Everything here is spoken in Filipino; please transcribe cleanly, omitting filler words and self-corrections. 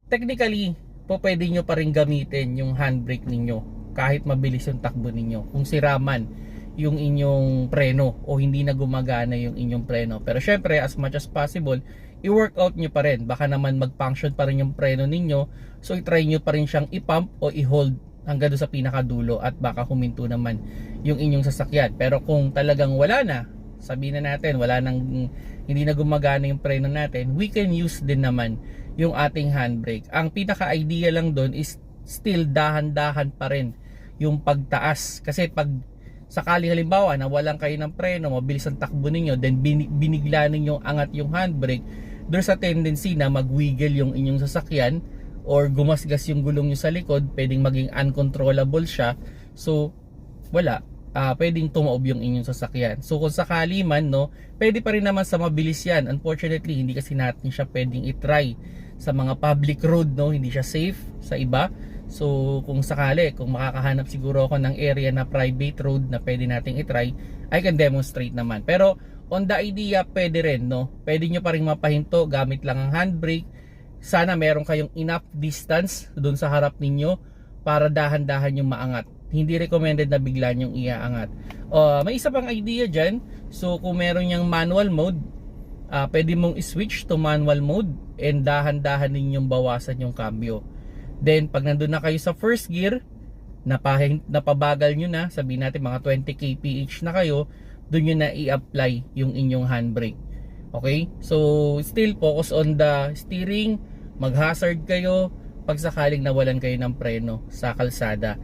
technically, po pwede nyo pa rin gamitin yung handbrake ninyo kahit mabilis yung takbo ninyo. Kung sira man yung inyong preno o hindi na gumagana yung inyong preno. Pero syempre, as much as possible, i-workout nyo pa rin. Baka naman mag-function pa rin yung preno ninyo. So, i-try nyo pa rin siyang i-pump o i-hold hanggang doon sa pinakadulo at baka huminto naman yung inyong sasakyan. Pero kung talagang wala na, sabihin na natin, wala nang, hindi na gumagana yung preno natin, we can use din naman yung ating handbrake. Ang pinaka-idea lang doon is still dahan-dahan pa rin yung pagtaas. Kasi pag sakali halimbawa na walang kayo ng preno, mabilis ang takbo ninyo, then binigla ninyo angat yung handbrake, there's a tendency na mag-wiggle yung inyong sasakyan or gumasgas yung gulong nyo sa likod, pwedeng maging uncontrollable siya. So wala, pwedeng tumaob yung inyong sasakyan. So kung sakali man, no, pwede pa rin naman sa mabilis yan. Unfortunately, hindi kasi natin siya pwedeng itry sa mga public road, no, hindi siya safe sa iba. So kung sakali, kung makakahanap siguro ako ng area na private road na pwede nating itry, I can demonstrate naman. Pero on the idea, pwede rin, no? Pwede nyo pa rin mapahinto gamit lang ang handbrake. Sana meron kayong enough distance doon sa harap ninyo para dahan-dahan yung maangat. Hindi recommended na bigla nyong iaangat. May isa pang idea dyan. So kung meron yung manual mode, pwede mong i-switch to manual mode and dahan-dahan ninyong bawasan yung cambio. Then pag nandun na kayo sa first gear, napabagal nyo na, sabihin natin mga 20 kph na kayo, dun nyo na i-apply yung inyong handbrake. Okay? So still focus on the steering, mag-hazard kayo pag sakaling nawalan kayo ng preno sa kalsada.